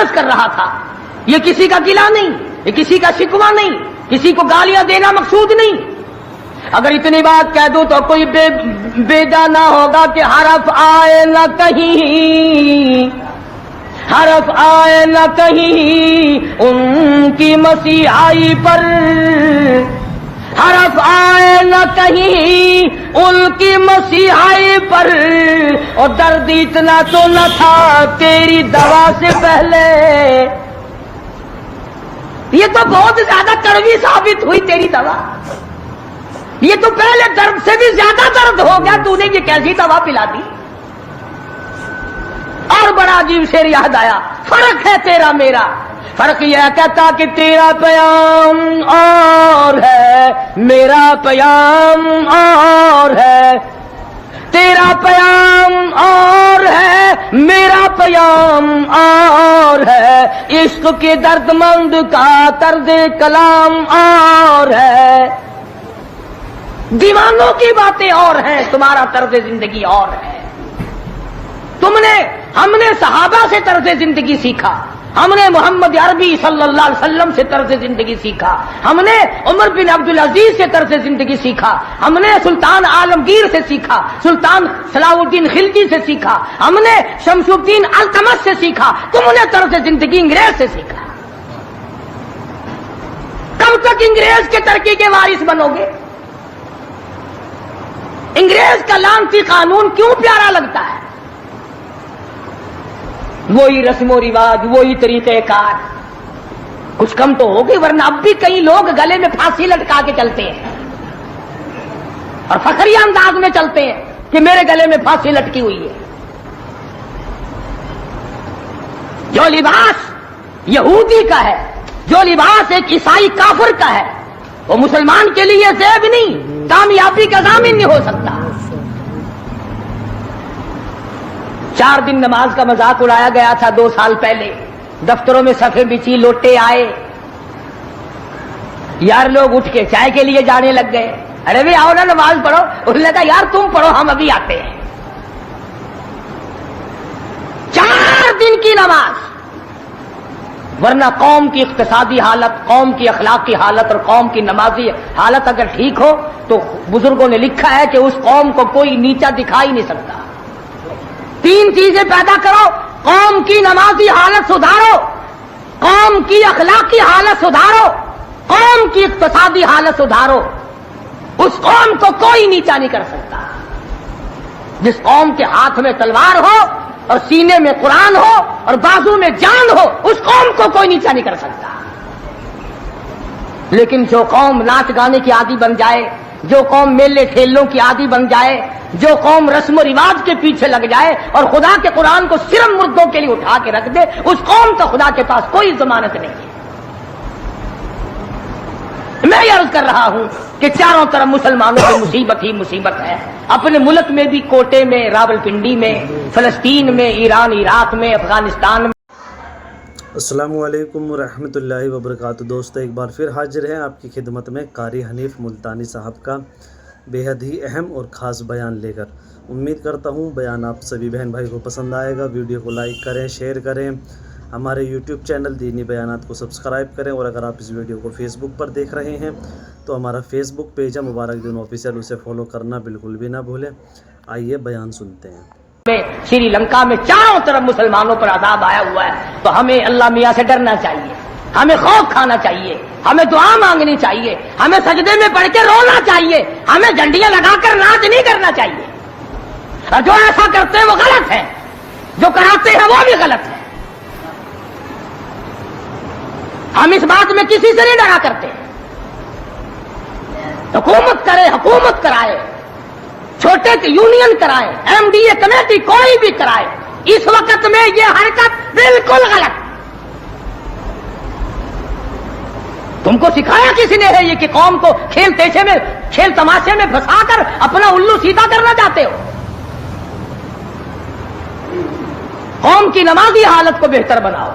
عرض کر رہا تھا یہ کسی کا گلہ نہیں، یہ کسی کا شکوہ نہیں، کسی کو گالیاں دینا مقصود نہیں. اگر اتنی بات کہہ دوں تو کوئی بیجا نہ ہوگا کہ حرف آئے نہ کہیں، حرف آئے نہ کہیں ان کی مسیحائی پر، حرف آئے نہ کہیں ان کی مسیحائی پر. اور درد اتنا تو نہ تھا تیری دوا سے پہلے، یہ تو بہت زیادہ کڑوی ثابت ہوئی تیری دوا، یہ تو پہلے درد سے بھی زیادہ درد ہو گیا، تو نے یہ کیسی دوا پلا دی. اور بڑا عجیب شعر یاد آیا، فرق ہے تیرا میرا، فرق یہ کہتا کہ تیرا پیام اور ہے میرا پیام اور ہے، تیرا پیام اور ہے میرا پیام اور ہے، عشق کے درد مند کا طرز کلام اور ہے. دیوانوں کی باتیں اور ہیں، تمہارا طرز زندگی اور ہے. ہم نے صحابہ سے طرز زندگی سیکھا، ہم نے محمد عربی صلی اللہ علیہ وسلم سے طرز زندگی سیکھا، ہم نے عمر بن عبدالعزیز سے طرز زندگی سیکھا، ہم نے سلطان عالمگیر سے سیکھا، سلطان صلاح الدین خلجی سے سیکھا، ہم نے شمس الدین التمش سے سیکھا. تم نے طرز زندگی انگریز سے سیکھا. کب تک انگریز کے ترقی کے وارث بنو گے؟ انگریز کا لعنتی قانون کیوں پیارا لگتا ہے؟ وہی رسم و رواج، وہی طریقہ کار، کچھ کم تو ہوگی، ورنہ اب بھی کئی لوگ گلے میں پھانسی لٹکا کے چلتے ہیں اور فخریہ انداز میں چلتے ہیں کہ میرے گلے میں پھانسی لٹکی ہوئی ہے. جو لباس یہودی کا ہے، جو لباس ایک عیسائی کافر کا ہے، وہ مسلمان کے لیے زیب نہیں، کامیابی کا ضامن نہیں ہو سکتا. 4 دن نماز کا مذاق اڑایا گیا تھا 2 سال پہلے، دفتروں میں صفیں بچھی، لوٹے آئے، یار لوگ اٹھ کے چائے کے لیے جانے لگ گئے. ارے بھی آؤ نا نماز پڑھو. انہوں نے کہا یار تم پڑھو، ہم ابھی آتے ہیں. 4 دن کی نماز، ورنہ قوم کی اقتصادی حالت، قوم کی اخلاقی حالت اور قوم کی نمازی حالت اگر ٹھیک ہو تو بزرگوں نے لکھا ہے کہ اس قوم کو کوئی نیچا دکھا ہی نہیں سکتا. 3 چیزیں پیدا کرو، قوم کی نمازی حالت سدھارو، قوم کی اخلاقی حالت سدھارو، قوم کی اقتصادی حالت سدھارو. اس قوم کو کوئی نیچا نہیں کر سکتا. جس قوم کے ہاتھ میں تلوار ہو اور سینے میں قرآن ہو اور بازو میں جان ہو، اس قوم کو کوئی نیچا نہیں کر سکتا. لیکن جو قوم ناچ گانے کی عادی بن جائے، جو قوم میلے ٹھیلوں کی عادی بن جائے، جو قوم رسم و رواج کے پیچھے لگ جائے اور خدا کے قرآن کو صرف مردوں کے لیے اٹھا کے رکھ دے، اس قوم کا خدا کے پاس کوئی ضمانت نہیں ہے. میں یہ عرض کر رہا ہوں کہ چاروں طرف مسلمانوں کی مصیبت ہی مصیبت ہے. اپنے ملک میں بھی، کوٹے میں، راولپنڈی میں، فلسطین میں، ایران عراق میں، افغانستان میں. السلام علیکم ورحمۃ اللہ وبرکاتہ. دوستو ایک بار پھر حاضر ہیں آپ کی خدمت میں قاری حنیف ملتانی صاحب کا بے حد ہی اہم اور خاص بیان لے کر. امید کرتا ہوں بیان آپ سبھی بہن بھائی کو پسند آئے گا. ویڈیو کو لائک کریں، شیئر کریں، ہمارے یوٹیوب چینل دینی بیانات کو سبسکرائب کریں، اور اگر آپ اس ویڈیو کو فیس بک پر دیکھ رہے ہیں تو ہمارا فیس بک پیج ہے مبارک دین آفیشیل، اسے فالو کرنا بالکل بھی نہ بھولیں. آئیے بیان سنتے ہیں. سری لنکا میں چاروں طرف مسلمانوں پر عذاب آیا ہوا ہے، تو ہمیں اللہ میاں سے ڈرنا چاہیے، ہمیں خوف کھانا چاہیے، ہمیں دعا مانگنی چاہیے، ہمیں سجدے میں پڑھ کے رونا چاہیے، ہمیں جھنڈیاں لگا کر ناچ نہیں کرنا چاہیے. اور جو ایسا کرتے ہیں وہ غلط ہے، جو کراتے ہیں وہ بھی غلط ہے. ہم اس بات میں کسی سے نہیں ڈرا کرتے. حکومت کرے، حکومت کرائے، چھوٹے یونین کرائے، ایم ڈی اے کمیٹی کوئی بھی کرائے، اس وقت میں یہ حرکت بالکل غلط. تم کو سکھایا کسی نے ہے یہ کہ قوم کو کھیل تیشے میں، کھیل تماشے میں پھنسا کر اپنا الو سیدھا کرنا چاہتے ہو؟ قوم کی نمازی حالت کو بہتر بناؤ،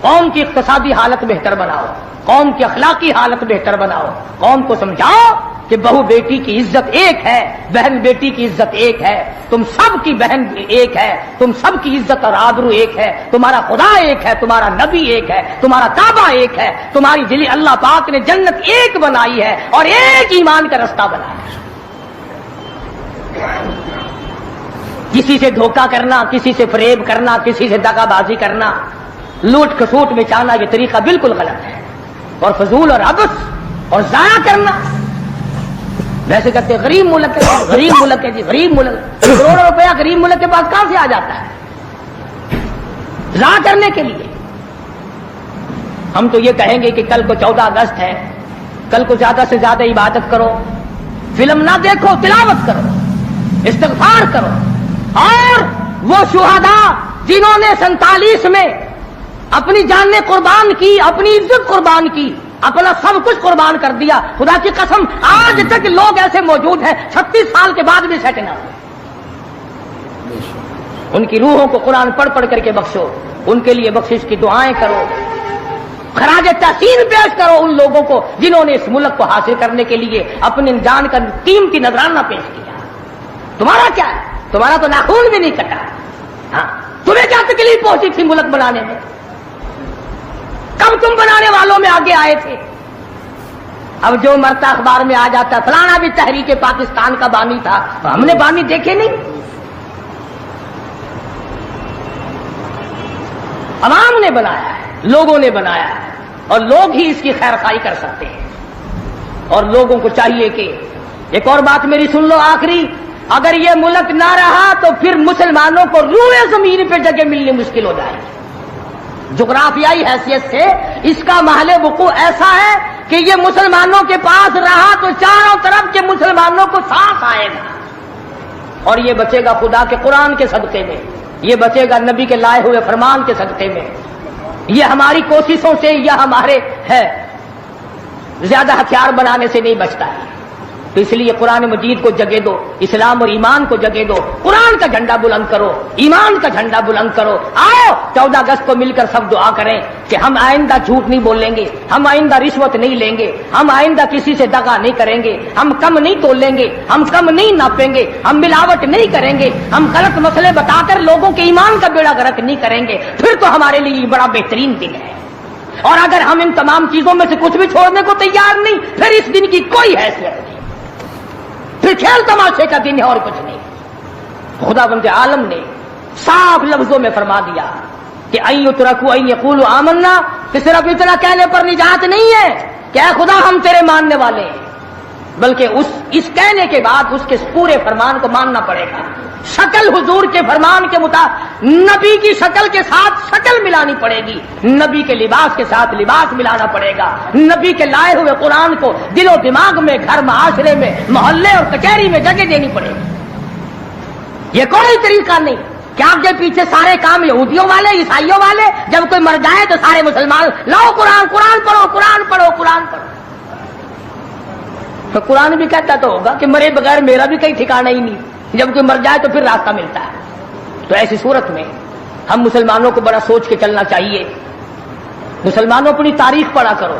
قوم کی اقتصادی حالت بہتر بناؤ، قوم کی اخلاقی حالت بہتر بناؤ، قوم کو سمجھاؤ کہ بہو بیٹی کی عزت ایک ہے، بہن بیٹی کی عزت ایک ہے، تم سب کی بہن ایک ہے، تم سب کی عزت اور آبرو ایک ہے، تمہارا خدا ایک ہے، تمہارا نبی ایک ہے، تمہارا کعبہ ایک ہے، تمہاری دلی اللہ پاک نے جنت ایک بنائی ہے اور ایک ایمان کا رستہ بنایا ہے۔ کسی سے دھوکہ کرنا، کسی سے فریب کرنا، کسی سے دغا بازی کرنا، لوٹ کھسوٹ میں چاہنا، یہ طریقہ بالکل غلط ہے، اور فضول اور عبث اور ضائع کرنا۔ ویسے کہتے ہیں غریب ملک ہے، غریب ملک ہے جی، غریب ملک، کروڑوں روپیہ غریب ملک کے پاس کہاں سے آ جاتا ہے ضائع کرنے کے لیے؟ ہم تو یہ کہیں گے کہ کل کو 14 اگست ہے، کل کو زیادہ سے زیادہ عبادت کرو، فلم نہ دیکھو، تلاوت کرو، استغفار کرو، اور وہ شہداء جنہوں نے 47 میں اپنی جانیں قربان کی، اپنی عزت قربان کی، اپنا سب کچھ قربان کر دیا، خدا کی قسم آج تک لوگ ایسے موجود ہیں 36 سال کے بعد بھی سیٹ نہ ہوئے۔ ان کی روحوں کو قرآن پڑھ پڑھ کر کے بخشو، ان کے لیے بخشش کی دعائیں کرو، خراج تحسین پیش کرو ان لوگوں کو جنہوں نے اس ملک کو حاصل کرنے کے لیے اپنی جان کا قیمتی نذرانہ پیش کیا۔ تمہارا کیا ہے؟ تمہارا تو ناخون بھی نہیں کٹا۔ ہاں، تمہیں کیا تکلیف پہنچی تھی ملک بنانے میں؟ کب تم بنانے والوں میں آگے آئے تھے؟ اب جو مرتا اخبار میں آ جاتا فلانا بھی تحریک پاکستان کا بانی تھا، ہم نے بانی دیکھے نہیں؟ عوام نے بنایا ہے، لوگوں نے بنایا ہے، اور لوگ ہی اس کی خیر خواہی کر سکتے ہیں۔ اور لوگوں کو چاہیے کہ ایک اور بات میری سن لو آخری، اگر یہ ملک نہ رہا تو پھر مسلمانوں کو روئے زمین پہ جگہ ملنی مشکل ہو جائے گی۔ جغرافیائی حیثیت سے اس کا محل وقوع ایسا ہے کہ یہ مسلمانوں کے پاس رہا تو چاروں طرف کے مسلمانوں کو سانس آئے گا، اور یہ بچے گا خدا کے قرآن کے صدقے میں، یہ بچے گا نبی کے لائے ہوئے فرمان کے صدقے میں، یہ ہماری کوششوں سے یا ہمارے ہے زیادہ ہتھیار بنانے سے نہیں بچتا ہے۔ تو اس لیے قرآن مجید کو جگہ دو، اسلام اور ایمان کو جگہ دو، قرآن کا جھنڈا بلند کرو، ایمان کا جھنڈا بلند کرو۔ آؤ 14 اگست کو مل کر سب دعا کریں کہ ہم آئندہ جھوٹ نہیں بولیں گے، ہم آئندہ رشوت نہیں لیں گے، ہم آئندہ کسی سے دغا نہیں کریں گے، ہم کم نہیں تولیں گے، ہم کم نہیں ناپیں گے، ہم ملاوٹ نہیں کریں گے، ہم غلط مسئلے بتا کر لوگوں کے ایمان کا بیڑا غرق نہیں کریں گے۔ پھر تو ہمارے لیے یہ بڑا بہترین دن ہے۔ اور اگر ہم ان تمام چیزوں میں سے کچھ بھی چھوڑنے کو تیار نہیں، پھر اس دن کی کوئی حیثیت نہیں، پھر کھیل تماشے کا دن ہے اور کچھ نہیں۔ خدا بند عالم نے صاف لفظوں میں فرما دیا کہ ان یترکوا ان یقولوا آمنا، کہ صرف اتنا کہنے پر نجات نہیں ہے کہ اے خدا ہم تیرے ماننے والے ہیں، بلکہ اس کہنے کے بعد اس کے پورے فرمان کو ماننا پڑے گا۔ شکل حضور کے فرمان کے مطابق نبی کی شکل کے ساتھ شکل ملانی پڑے گی، نبی کے لباس کے ساتھ لباس ملانا پڑے گا، نبی کے لائے ہوئے قرآن کو دل و دماغ میں، گھر معاشرے میں، محلے اور کچہری میں جگہ دینی پڑے گی۔ یہ کوئی طریقہ نہیں کہ آپ کے پیچھے سارے کام یہودیوں والے، عیسائیوں والے، جب کوئی مر جائے تو سارے مسلمان لاؤ قرآن پڑھو، قرآن پڑھو، قرآن پڑھو۔ تو قرآن بھی کہتا تو ہوگا کہ مرے بغیر میرا بھی کہیں ٹھکانہ ہی نہیں، جب کوئی مر جائے تو پھر راستہ ملتا ہے۔ تو ایسی صورت میں ہم مسلمانوں کو بڑا سوچ کے چلنا چاہیے۔ مسلمانوں اپنی تاریخ پڑھا کرو،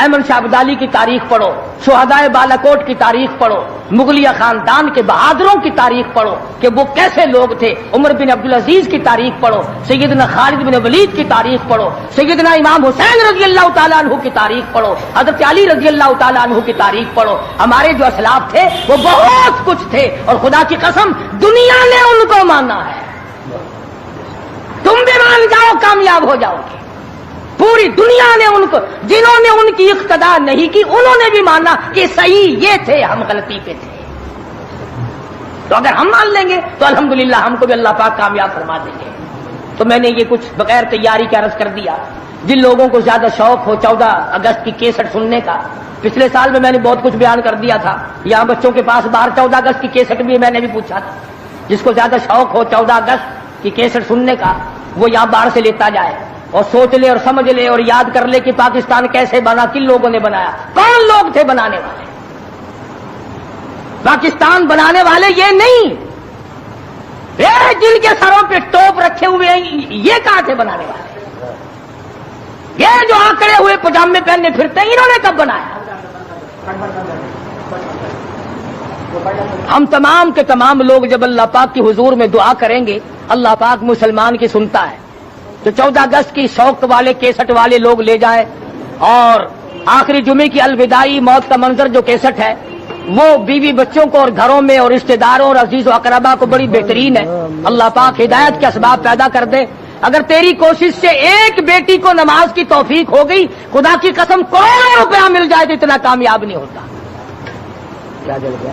احمد شاہ ابدالی کی تاریخ پڑھو، شہدائے بالاکوٹ کی تاریخ پڑھو، مغلیہ خاندان کے بہادروں کی تاریخ پڑھو کہ وہ کیسے لوگ تھے، عمر بن عبدالعزیز کی تاریخ پڑھو، سیدنا خالد بن ولید کی تاریخ پڑھو، سیدنا امام حسین رضی اللہ تعالیٰ عنہ کی تاریخ پڑھو، حضرت علی رضی اللہ تعالیٰ عنہ کی تاریخ پڑھو۔ ہمارے جو اسلاف تھے وہ بہت کچھ تھے، اور خدا کی قسم دنیا نے ان کو مانا ہے۔ تم بھی مان جاؤ کامیاب ہو جاؤ گے۔ پوری دنیا نے ان کو، جنہوں نے ان کی اقتدا نہیں کی انہوں نے بھی مانا کہ صحیح یہ تھے، ہم غلطی پہ تھے۔ تو اگر ہم مان لیں گے تو الحمدللہ ہم کو بھی اللہ پاک کامیاب فرما دیں گے۔ تو میں نے یہ کچھ بغیر تیاری کے عرض کر دیا۔ جن لوگوں کو زیادہ شوق ہو 14 اگست کی کیسٹ سننے کا، پچھلے سال میں نے بہت کچھ بیان کر دیا تھا، یہاں بچوں کے پاس باہر 14 اگست کی کیسٹ بھی میں نے بھی پوچھا تھا۔ جس کو زیادہ شوق ہو 14 اگست کی کیسٹ سننے کا وہ یہاں باہر سے لیتا جائے اور سوچ لے اور سمجھ لے اور یاد کر لے کہ پاکستان کیسے بنا، کن لوگوں نے بنایا، کون لوگ تھے بنانے والے۔ پاکستان بنانے والے یہ نہیں، جن کے سروں پہ ٹوپ رکھے ہوئے ہیں یہ کہاں تھے بنانے والے؟ یہ جو آکڑے ہوئے پجامے پہننے پھرتے ہیں انہوں نے کب بنایا؟ ہم تمام کے تمام لوگ جب اللہ پاک کی حضور میں دعا کریں گے اللہ پاک مسلمان کی سنتا ہے. تو 14 اگست کی شوق والے کیسٹ والے لوگ لے جائیں اور آخری جمعے کی الوداعی موت کا منظر جو کیسٹ ہے وہ بیوی بچوں کو اور گھروں میں اور رشتہ داروں اور عزیز و اقربا کو بڑی بہترین ہے. اللہ پاک ہدایت کے اسباب پیدا کر دے. اگر تیری کوشش سے ایک بیٹی کو نماز کی توفیق ہو گئی خدا کی قسم کروڑوں روپیہ مل جائے تو اتنا کامیاب نہیں ہوتا. کیا جل گیا؟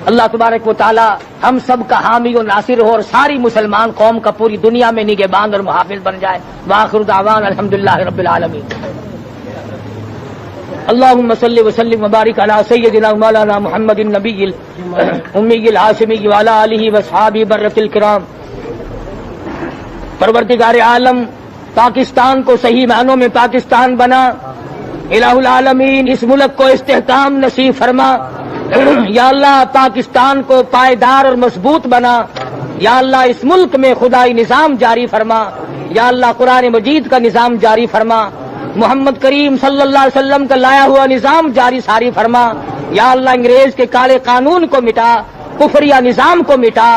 اللہ تبارک و تعالی ہم سب کا حامی و ناصر ہو اور ساری مسلمان قوم کا پوری دنیا میں نگہبان اور محافظ بن جائے. وآخر دعوان الحمدللہ رب العالمین. اللهم صل وسلم وبارك على سيدنا مولانا محمد النبي الأمي الهاشمي وعلى آله وصحابه برة الكرام. پروردگار عالم پاکستان کو صحیح معنوں میں پاکستان بنا. الہ العالمین اس ملک کو استحکام نصیب فرما. یا اللہ پاکستان کو پائیدار اور مضبوط بنا. یا اللہ اس ملک میں خدائی نظام جاری فرما. یا اللہ قرآن مجید کا نظام جاری فرما. محمد کریم صلی اللہ علیہ وسلم کا لایا ہوا نظام جاری ساری فرما. یا اللہ انگریز کے کالے قانون کو مٹا, کفریہ نظام کو مٹا.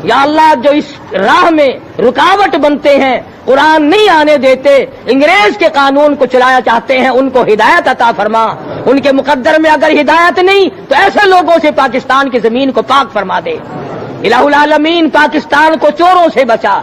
یا اللہ جو اس راہ میں رکاوٹ بنتے ہیں, قرآن نہیں آنے دیتے, انگریز کے قانون کو چلایا چاہتے ہیں, ان کو ہدایت عطا فرما. ان کے مقدر میں اگر ہدایت نہیں تو ایسے لوگوں سے پاکستان کی زمین کو پاک فرما دے. الہ العالمین پاکستان کو چوروں سے بچا,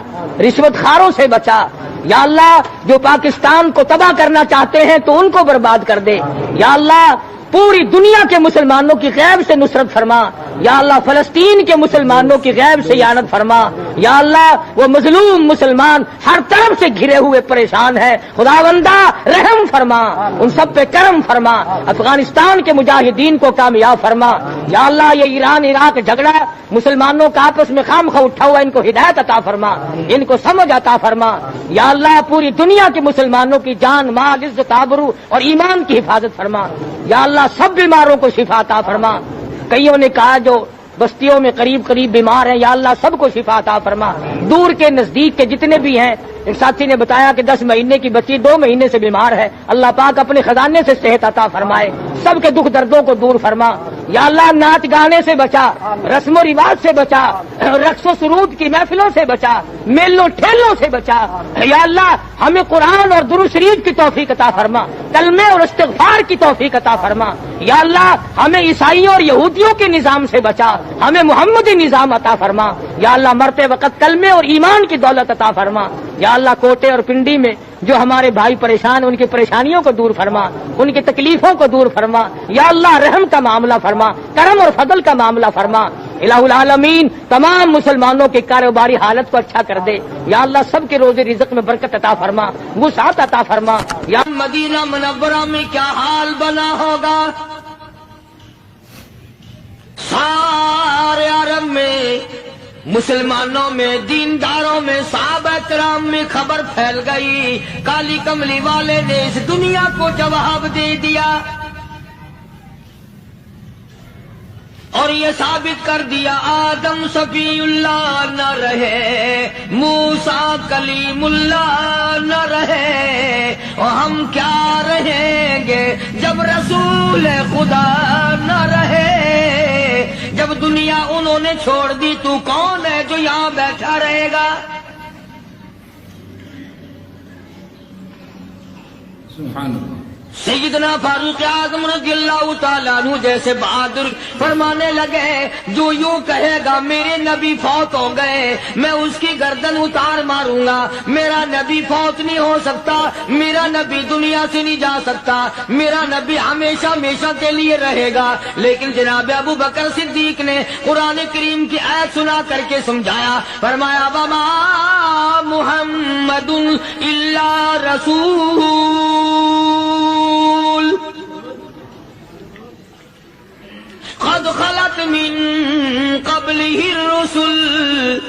رشوت خاروں سے بچا. یا اللہ جو پاکستان کو تباہ کرنا چاہتے ہیں تو ان کو برباد کر دے. یا اللہ پوری دنیا کے مسلمانوں کی غیب سے نصرت فرما. یا اللہ فلسطین کے مسلمانوں کی غیب سے اعانت فرما. یا اللہ وہ مظلوم مسلمان ہر طرف سے گھرے ہوئے پریشان ہیں, خداوندہ رحم فرما, ان سب پہ کرم فرما. افغانستان کے مجاہدین کو کامیاب فرما. یا اللہ یہ ایران عراق جھگڑا مسلمانوں کا آپس میں خامخواہ اٹھا ہوا, ان کو ہدایت عطا فرما, ان کو سمجھ عطا فرما. یا اللہ پوری دنیا کے مسلمانوں کی جان مال عزت آبرو اور ایمان کی حفاظت فرما. یا اللہ سب بیماروں کو شفا عطا فرما. کئیوں نے کہا جو بستیوں میں قریب قریب بیمار ہیں یا اللہ سب کو شفا عطا فرما. دور کے نزدیک کے جتنے بھی ہیں, ایک ساتھی نے بتایا کہ 10 مہینے کی بچی 2 مہینے سے بیمار ہے, اللہ پاک اپنے خزانے سے صحت عطا فرمائے, سب کے دکھ دردوں کو دور فرما. یا اللہ ناچ گانے سے بچا, رسم و رواج سے بچا, رقص و سرود کی محفلوں سے بچا, میلوں ٹھیلوں سے بچا. یا اللہ ہمیں قرآن اور درود شریف کی توفیق عطا فرما, کلمے اور استغفار کی توفیق عطا فرما. یا اللہ ہمیں عیسائیوں اور یہودیوں کے نظام سے بچا, ہمیں محمدی نظام عطا فرما. یا اللہ مرتے وقت کلمے اور ایمان کی دولت عطا فرما. یا اللہ کوٹے اور پنڈی میں جو ہمارے بھائی پریشان ان کی پریشانیوں کو دور فرما, ان کی تکلیفوں کو دور فرما. یا اللہ رحم کا معاملہ فرما, کرم اور فضل کا معاملہ فرما. الہ العالمین تمام مسلمانوں کے کاروباری حالت کو اچھا کر دے. یا اللہ سب کے روزے رزق میں برکت عطا فرما, وسعت عطا فرما. یا مدینہ منورہ میں کیا حال بنا ہوگا, سارے عرب میں مسلمانوں میں دینداروں میں صحابہ کرام میں خبر پھیل گئی. کالی کملی والے نے اس دنیا کو جواب دے دیا اور یہ ثابت کر دیا آدم صفی اللہ نہ رہے, موسیٰ کلیم اللہ نہ رہے, اور ہم کیا رہیں گے جب رسول خدا نہ رہے. جب دنیا انہوں نے چھوڑ دی تو کون ہے جو یہاں بیٹھا رہے گا. سبحان اللہ. سیدنا فاروق اعظم رضی اللہ تعالیٰ عنہ جیسے بہادر فرمانے لگے جو یوں کہے گا میرے نبی فوت ہو گئے میں اس کی گردن اتار ماروں گا. میرا نبی فوت نہیں ہو سکتا, میرا نبی دنیا سے نہیں جا سکتا, میرا نبی ہمیشہ ہمیشہ کے لیے رہے گا. لیکن جناب ابو بکر صدیق نے قرآن کریم کی آیت سنا کر کے سمجھایا, فرمایا وما محمد الا رسول قد خلت من قبلہ الرسل.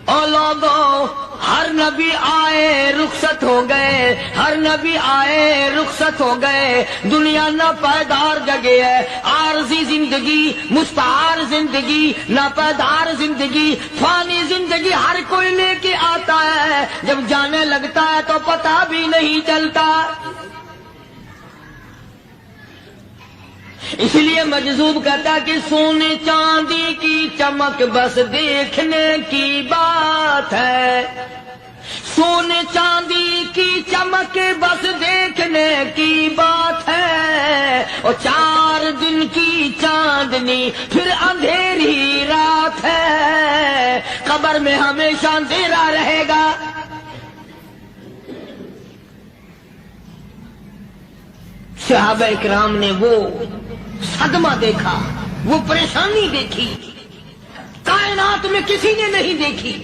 اور لوگوں ہر نبی آئے رخصت ہو گئے, ہر نبی آئے رخصت ہو گئے. دنیا نہ پائیدار جگہ ہے, عارضی زندگی, مستعار زندگی, ناپائیدار زندگی, فانی زندگی ہر کوئی لے کے آتا ہے. جب جانے چلتا ہے تو پتہ بھی نہیں چلتا. اس لیے مجذوب کہتا ہے کہ سونے چاندی کی چمک بس دیکھنے کی بات ہے. سونے چاندی کی چمک بس دیکھنے کی بات ہے. اور 4 دن کی چاندنی پھر اندھیری رات ہے. قبر میں ہمیشہ اندھیرا رہے گا. صحابہ اکرام نے وہ صدمہ دیکھا، وہ پریشانی دیکھی، کائنات میں کسی نے نہیں دیکھی.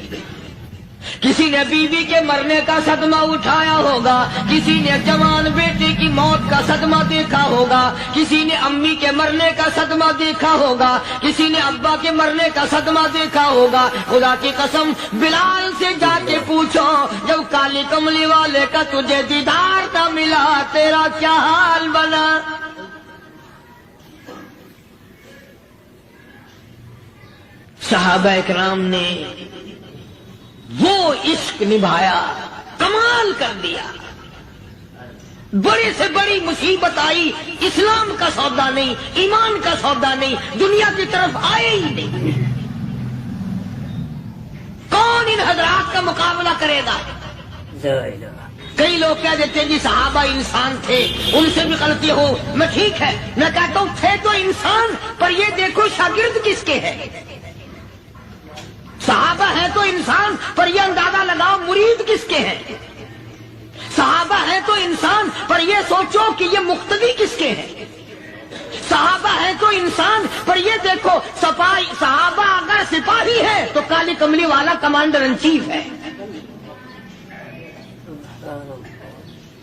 کسی نے بیوی کے مرنے کا صدمہ اٹھایا ہوگا، کسی نے جوان بیٹے کی موت کا صدمہ دیکھا ہوگا، کسی نے امی کے مرنے کا صدمہ دیکھا ہوگا، کسی نے ابا کے مرنے کا صدمہ دیکھا ہوگا. خدا کی قسم بلال سے جا کے پوچھو، جب کالی کملی والے کا تجھے دیدار نہ ملا تیرا کیا حال بنا. صحابہ اکرام نے وہ عشق نبھایا، کمال کر دیا. بڑے سے بڑی مصیبت آئی، اسلام کا سودا نہیں، ایمان کا سودا نہیں، دنیا کی طرف آئے ہی نہیں. کون ان حضرات کا مقابلہ کرے گا؟ کئی لوگ کہہ دیتے ہیں جی صحابہ انسان تھے، ان سے بھی غلطی ہو. میں ٹھیک ہے، میں کہتا ہوں تھے تو انسان، پر یہ دیکھو شاگرد کس کے ہیں. صحابہ ہیں تو انسان، پر یہ اندازہ لگاؤ مرید کس کے ہیں. صحابہ ہیں تو انسان، پر یہ سوچو کہ یہ مقتدی کس کے ہیں. صحابہ ہیں تو انسان، پر یہ دیکھو صحابہ اگر سپاہی ہے تو کالی کملی والا کمانڈر ان چیف ہے.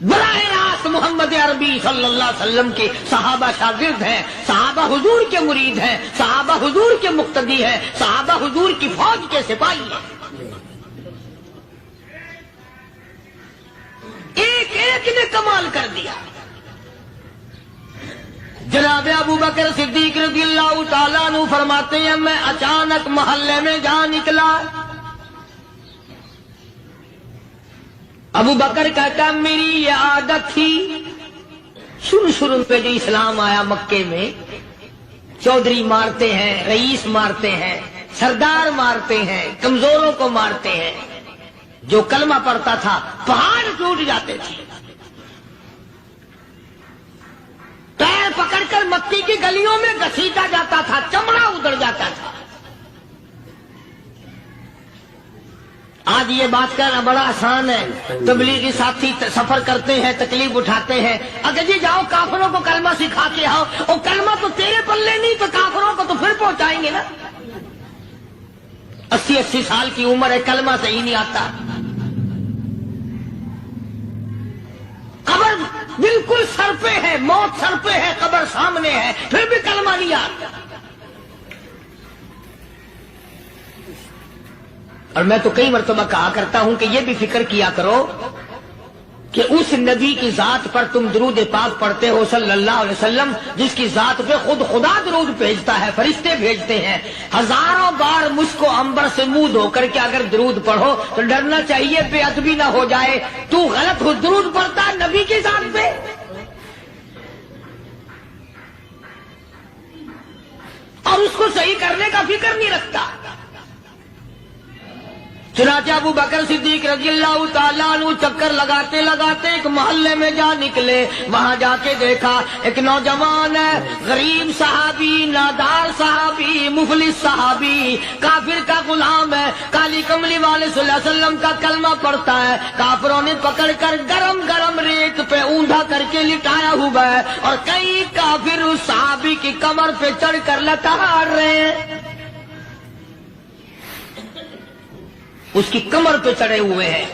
براہ راست محمد عربی صلی اللہ علیہ وسلم کے صحابہ شاگرد ہیں، صحابہ حضور کے مرید ہیں، صحابہ حضور کے مقتدی ہیں، صحابہ حضور کی فوج کے سپاہی ہیں. ایک ایک نے کمال کر دیا. جناب ابو بکر صدیق رضی اللہ تعالیٰ عنہ فرماتے ہیں میں اچانک محلے میں جا نکلا. ابو بکر کہتا میری یہ عادت تھی، شروع میں جو اسلام آیا مکے میں، چودھری مارتے ہیں، رئیس مارتے ہیں، سردار مارتے ہیں، کمزوروں کو مارتے ہیں. جو کلمہ پڑھتا تھا پہاڑ ٹوٹ جاتے تھے. پیر پکڑ کر مکی کی گلیوں میں گھسیٹا جاتا تھا، چمڑا ادھڑ جاتا تھا. آج یہ بات کرنا بڑا آسان ہے. تبلیغی ساتھی سفر کرتے ہیں، تکلیف اٹھاتے ہیں، اگر جی جاؤ کافروں کو کلمہ سکھا کے آؤ. اور کلمہ تو تیرے پلے نہیں تو کافروں کو تو پھر پہنچائیں گے نا. 80 سال کی عمر ہے، کلمہ صحیح نہیں آتا. قبر بالکل سر پہ ہے، موت سر پہ ہے، قبر سامنے ہے، پھر بھی کلمہ نہیں آتا. اور میں تو کئی مرتبہ کہا کرتا ہوں کہ یہ بھی فکر کیا کرو کہ اس نبی کی ذات پر تم درود پاک پڑھتے ہو صلی اللہ علیہ وسلم، جس کی ذات پہ خود خدا درود بھیجتا ہے، فرشتے بھیجتے ہیں. ہزاروں بار مجھ کو عنبر سے منہ دھو کر کے اگر درود پڑھو تو ڈرنا چاہیے بے ادبی نہ ہو جائے. تو غلط ہو درود پڑھتا ہے نبی کی ذات پہ. اور اس کو صحیح کرنے کا فکر نہیں رکھتا. چنانچہ ابو بکر صدیق رضی اللہ تعالیٰ عنہ چکر لگاتے لگاتے ایک محلے میں جا نکلے. وہاں جا کے دیکھا ایک نوجوان ہے، غریب صحابی، نادار صحابی، مفلس صحابی، کافر کا غلام ہے، کالی کملی والے صلی اللہ علیہ وسلم کا کلمہ پڑھتا ہے. کافروں نے پکڑ کر گرم گرم ریت پہ اوندا کر کے لٹایا ہوا ہے، اور کئی کافر اس صحابی کی کمر پہ چڑھ کر لتاڑ رہے ہیں. اس کی کمر پہ چڑھے ہوئے ہیں.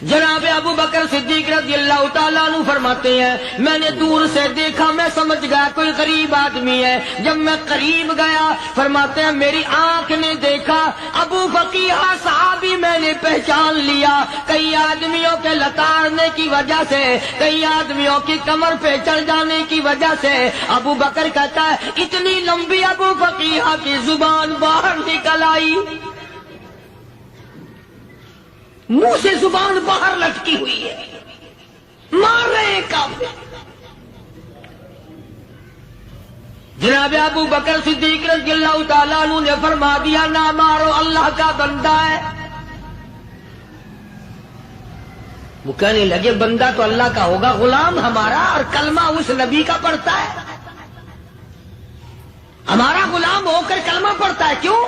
جناب ابو بکر صدیق رضی اللہ تعالیٰ عنہ فرماتے ہیں میں نے دور سے دیکھا، میں سمجھ گیا کوئی غریب آدمی ہے. جب میں قریب گیا فرماتے ہیں میری آنکھ نے دیکھا ابو فقیہ صحابی، میں نے پہچان لیا. کئی آدمیوں کے لتاڑنے کی وجہ سے، کئی آدمیوں کی کمر پہ چڑھ جانے کی وجہ سے ابو بکر کہتا ہے اتنی لمبی ابو فقیہ کی زبان باہر نکل آئی. منہ سے زبان باہر لٹکی ہوئی ہے، مار رہے ہیں کافر۔ جناب ابو بکر صدیق رضی اللہ تعالیٰ عنہ نے فرما دیا نہ مارو، اللہ کا بندہ ہے۔ وہ کہنے لگے بندہ تو اللہ کا ہوگا، غلام ہمارا اور کلمہ اس نبی کا پڑھتا ہے، ہمارا غلام ہو کر کلمہ پڑھتا ہے، کیوں؟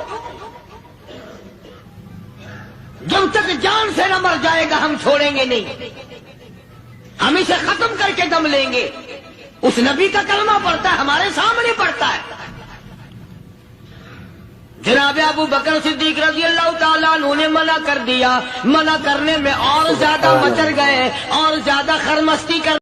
جب تک جان سے نہ مر جائے گا ہم چھوڑیں گے نہیں، ہم اسے ختم کر کے دم لیں گے۔ اس نبی کا کلمہ پڑھتا ہے، ہمارے سامنے پڑھتا ہے۔ جناب ابو بکر صدیق رضی اللہ تعالیٰ عنہ نے منع کر دیا، منع کرنے میں اور زیادہ مچر گئے اور زیادہ خرمستی کر